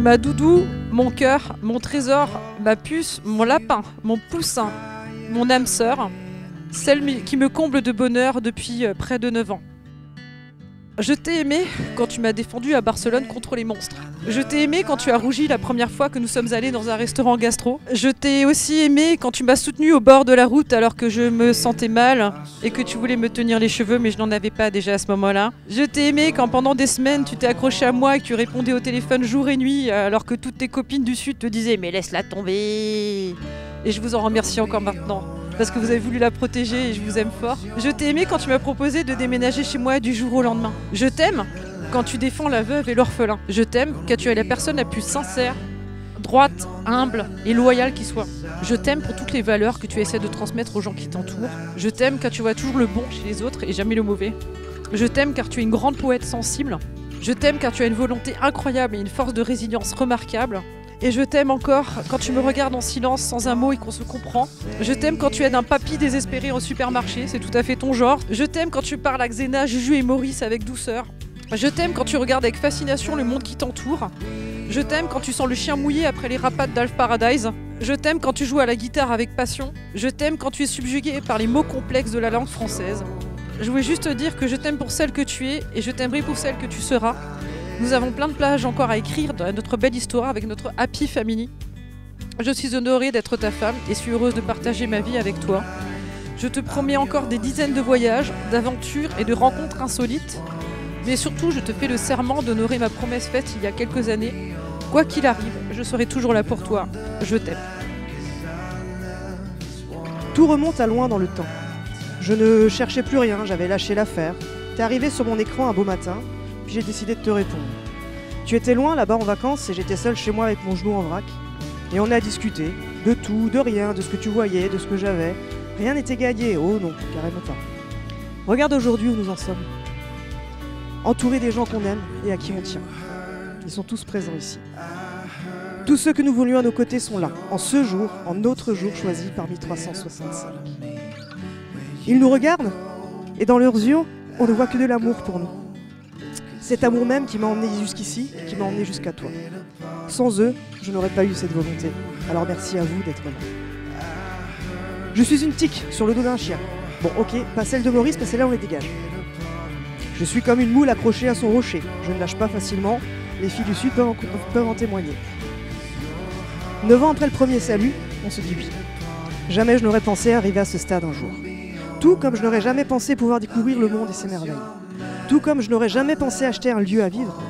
Ma doudou, mon cœur, mon trésor, ma puce, mon lapin, mon poussin, mon âme sœur, celle qui me comble de bonheur depuis près de 9 ans. Je t'ai aimé quand tu m'as défendu à Barcelone contre les monstres. Je t'ai aimé quand tu as rougi la première fois que nous sommes allés dans un restaurant gastro. Je t'ai aussi aimé quand tu m'as soutenu au bord de la route alors que je me sentais mal et que tu voulais me tenir les cheveux mais je n'en avais pas déjà à ce moment-là. Je t'ai aimé quand pendant des semaines tu t'es accroché à moi et que tu répondais au téléphone jour et nuit alors que toutes tes copines du Sud te disaient « mais laisse-la tomber !» Et je vous en remercie encore maintenant. Parce que vous avez voulu la protéger et je vous aime fort. Je t'ai aimé quand tu m'as proposé de déménager chez moi du jour au lendemain. Je t'aime quand tu défends la veuve et l'orphelin. Je t'aime car tu es la personne la plus sincère, droite, humble et loyale qui soit. Je t'aime pour toutes les valeurs que tu essaies de transmettre aux gens qui t'entourent. Je t'aime car tu vois toujours le bon chez les autres et jamais le mauvais. Je t'aime car tu es une grande poète sensible. Je t'aime car tu as une volonté incroyable et une force de résilience remarquable. Et je t'aime encore quand tu me regardes en silence sans un mot et qu'on se comprend. Je t'aime quand tu aides un papy désespéré au supermarché, c'est tout à fait ton genre. Je t'aime quand tu parles à Xena, Juju et Maurice avec douceur. Je t'aime quand tu regardes avec fascination le monde qui t'entoure. Je t'aime quand tu sens le chien mouillé après les rapaces d'Alf Paradise. Je t'aime quand tu joues à la guitare avec passion. Je t'aime quand tu es subjugué par les mots complexes de la langue française. Je voulais juste te dire que je t'aime pour celle que tu es et je t'aimerai pour celle que tu seras. Nous avons plein de pages encore à écrire dans notre belle histoire avec notre Happy Family. Je suis honorée d'être ta femme et suis heureuse de partager ma vie avec toi. Je te promets encore des dizaines de voyages, d'aventures et de rencontres insolites. Mais surtout, je te fais le serment d'honorer ma promesse faite il y a quelques années. Quoi qu'il arrive, je serai toujours là pour toi. Je t'aime. Tout remonte à loin dans le temps. Je ne cherchais plus rien, j'avais lâché l'affaire. T'es arrivé sur mon écran un beau matin. Puis j'ai décidé de te répondre. Tu étais loin là-bas en vacances et j'étais seul chez moi avec mon genou en vrac. Et on a discuté de tout, de rien, de ce que tu voyais, de ce que j'avais. Rien n'était gagné, oh non, carrément pas. Regarde aujourd'hui où nous en sommes. Entourés des gens qu'on aime et à qui on tient. Ils sont tous présents ici. Tous ceux que nous voulions à nos côtés sont là, en ce jour, en notre jour choisi parmi 365. Ils nous regardent et dans leurs yeux, on ne voit que de l'amour pour nous. Cet amour même qui m'a emmené jusqu'ici, qui m'a emmené jusqu'à toi. Sans eux, je n'aurais pas eu cette volonté. Alors merci à vous d'être là. Je suis une tique sur le dos d'un chien. Bon ok, pas celle de Maurice, mais celle-là on les dégage. Je suis comme une moule accrochée à son rocher. Je ne lâche pas facilement. Les filles du Sud peuvent en témoigner. 9 ans après le premier salut, on se dit oui. Jamais je n'aurais pensé arriver à ce stade un jour. Tout comme je n'aurais jamais pensé pouvoir découvrir le monde et ses merveilles. Tout comme je n'aurais jamais pensé acheter un lieu à vivre.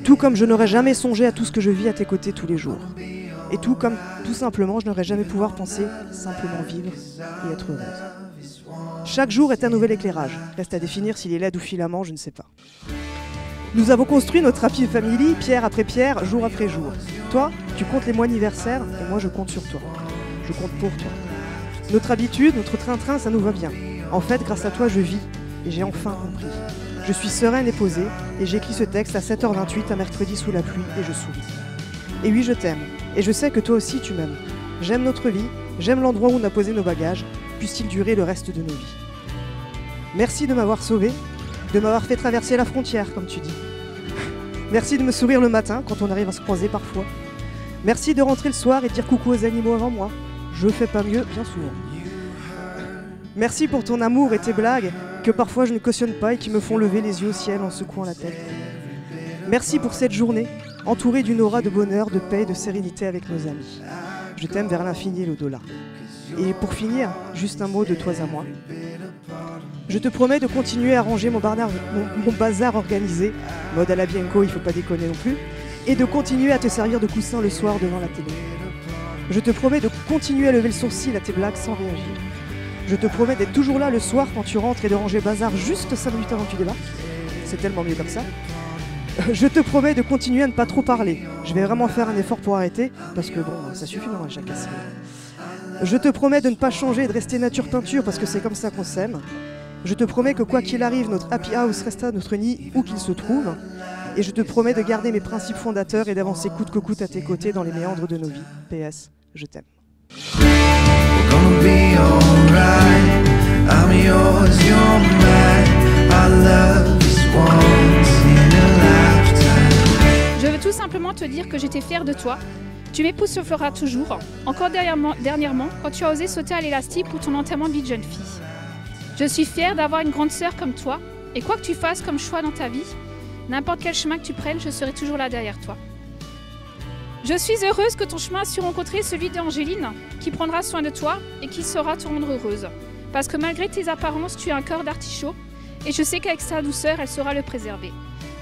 Tout comme je n'aurais jamais songé à tout ce que je vis à tes côtés tous les jours. Et tout comme, tout simplement, je n'aurais jamais pouvoir penser simplement vivre et être heureuse. Chaque jour est un nouvel éclairage. Reste à définir s'il est LED ou filament, je ne sais pas. Nous avons construit notre Happy Family, pierre après pierre, jour après jour. Toi, tu comptes les mois anniversaires et moi je compte sur toi. Je compte pour toi. Notre habitude, notre train-train, ça nous va bien. En fait, grâce à toi, je vis et j'ai enfin compris. Je suis sereine et posée, et j'écris ce texte à 7h28 un mercredi sous la pluie, et je souris. Et oui, je t'aime, et je sais que toi aussi tu m'aimes. J'aime notre vie, j'aime l'endroit où on a posé nos bagages, puisse-t-il durer le reste de nos vies. Merci de m'avoir sauvé, de m'avoir fait traverser la frontière, comme tu dis. Merci de me sourire le matin, quand on arrive à se croiser parfois. Merci de rentrer le soir et de dire coucou aux animaux avant moi. Je fais pas mieux, bien souvent. Merci pour ton amour et tes blagues, que parfois je ne cautionne pas et qui me font lever les yeux au ciel en secouant la tête. Merci pour cette journée, entourée d'une aura de bonheur, de paix et de sérénité avec nos amis. Je t'aime vers l'infini et l'au-delà. Et pour finir, juste un mot de toi à moi. Je te promets de continuer à ranger mon bazar organisé, mode à la Bianco, il faut pas déconner non plus, et de continuer à te servir de coussin le soir devant la télé. Je te promets de continuer à lever le sourcil à tes blagues sans réagir. Je te promets d'être toujours là le soir quand tu rentres et de ranger bazar juste 5 minutes avant que tu débarques. C'est tellement mieux comme ça. Je te promets de continuer à ne pas trop parler. Je vais vraiment faire un effort pour arrêter, parce que bon, ça suffit maintenant à chaque casse. Je te promets de ne pas changer et de rester nature peinture, parce que c'est comme ça qu'on s'aime. Je te promets que quoi qu'il arrive, notre happy house restera notre nid où qu'il se trouve. Et je te promets de garder mes principes fondateurs et d'avancer coûte que coûte à tes côtés dans les méandres de nos vies. PS, je t'aime. Je vais tous simplement te dire que j'étais fière de toi. Tu m'époustoufleras toujours, encore dernièrement, quand tu as osé sauter à l'élastique pour ton enterrement de vie de jeune fille. Je suis fière d'avoir une grande sœur comme toi, et quoi que tu fasses comme choix dans ta vie, n'importe quel chemin que tu prennes, je serai toujours là derrière toi. Je suis heureuse que ton chemin ait su rencontrer celui d'Angéline, qui prendra soin de toi et qui saura te rendre heureuse. Parce que malgré tes apparences, tu as un cœur d'artichaut, et je sais qu'avec sa douceur, elle saura le préserver.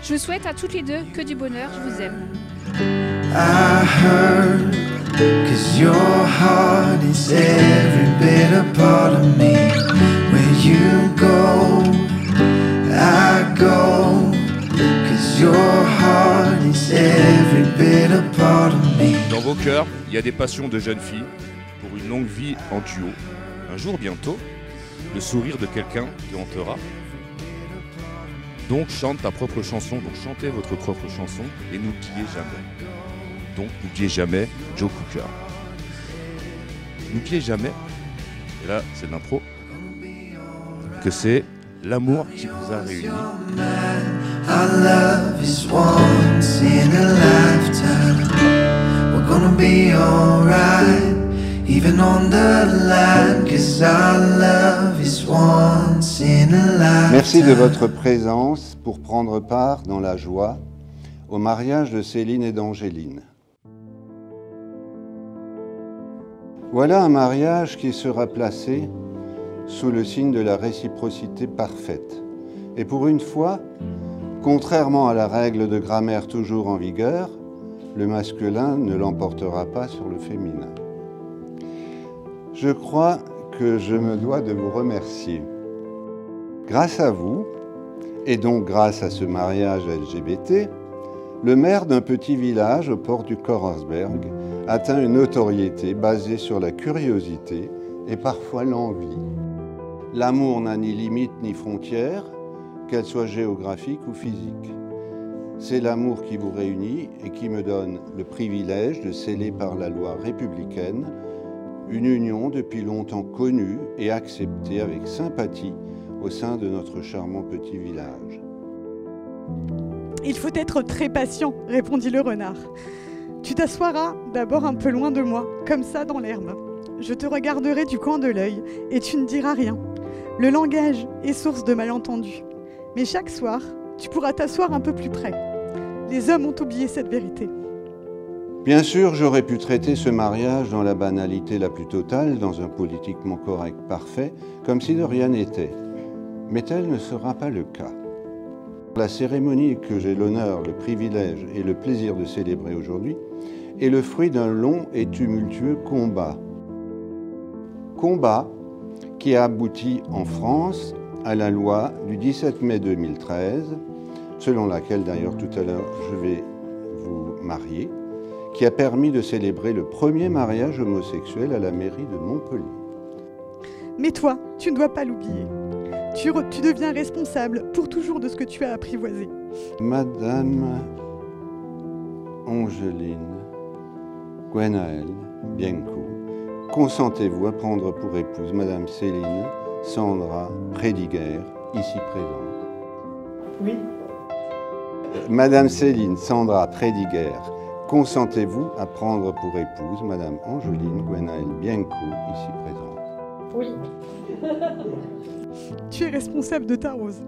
Je vous souhaite à toutes les deux que du bonheur, je vous aime. I heard, 'cause your heart is every bit a part of me. Where you go, I go, 'cause your heart is every bit a part of me. Dans vos cœurs, il y a des passions de jeunes filles pour une longue vie en duo. Un jour bientôt, le sourire de quelqu'un te hantera. Donc chante ta propre chanson, donc chantez votre propre chanson et n'oubliez jamais. Donc n'oubliez jamais Joe Cocker. N'oubliez jamais, et là c'est de l'impro, que c'est l'amour qui vous a réunis. Our love is once in a lifetime. We're gonna be alright, even on the line, 'cause our love is once in a lifetime. Merci de votre présence pour prendre part dans la joie au mariage de Céline et d'Angéline. Voilà un mariage qui sera placé sous le signe de la réciprocité parfaite. Et pour une fois, contrairement à la règle de grammaire toujours en vigueur, le masculin ne l'emportera pas sur le féminin. Je crois que je me dois de vous remercier. Grâce à vous, et donc grâce à ce mariage LGBT, le maire d'un petit village au port du Kochersberg atteint une notoriété basée sur la curiosité et parfois l'envie. L'amour n'a ni limite ni frontières, qu'elle soit géographique ou physique. C'est l'amour qui vous réunit et qui me donne le privilège de sceller par la loi républicaine une union depuis longtemps connue et acceptée avec sympathie au sein de notre charmant petit village. Il faut être très patient, répondit le renard. Tu t'assoiras d'abord un peu loin de moi, comme ça dans l'herbe. Je te regarderai du coin de l'œil et tu ne diras rien. Le langage est source de malentendus. Mais chaque soir, tu pourras t'asseoir un peu plus près. Les hommes ont oublié cette vérité. Bien sûr, j'aurais pu traiter ce mariage dans la banalité la plus totale, dans un politiquement correct parfait, comme si de rien n'était. Mais tel ne sera pas le cas. La cérémonie que j'ai l'honneur, le privilège et le plaisir de célébrer aujourd'hui est le fruit d'un long et tumultueux combat. Combat qui a abouti en France à la loi du 17 mai 2013, selon laquelle d'ailleurs tout à l'heure je vais vous marier, qui a permis de célébrer le premier mariage homosexuel à la mairie de Montpellier. Mais toi, tu ne dois pas l'oublier. Tu deviens responsable pour toujours de ce que tu as apprivoisé. Madame Angéline Gwenaëlle Bienco, consentez-vous à prendre pour épouse Madame Céline Sandra Prédiguer, ici présente? Oui. Madame Céline Sandra Prédiguer, consentez-vous à prendre pour épouse Madame Angéline Gwenaëlle Bienco, ici présente? Oui. Tu es responsable de ta rose.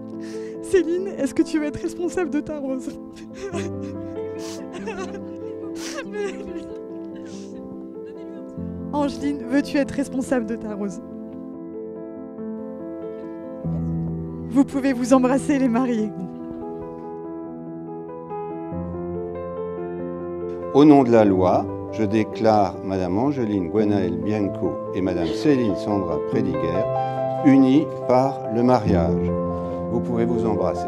Céline, est-ce que tu veux être responsable de ta rose? Angéline, veux-tu être responsable de ta rose? Vous pouvez vous embrasser les mariés. Au nom de la loi, je déclare Madame Angéline Gwenaëlle Bienco et Madame Céline Sandra Prédiguer unies par le mariage. Vous pouvez vous embrasser.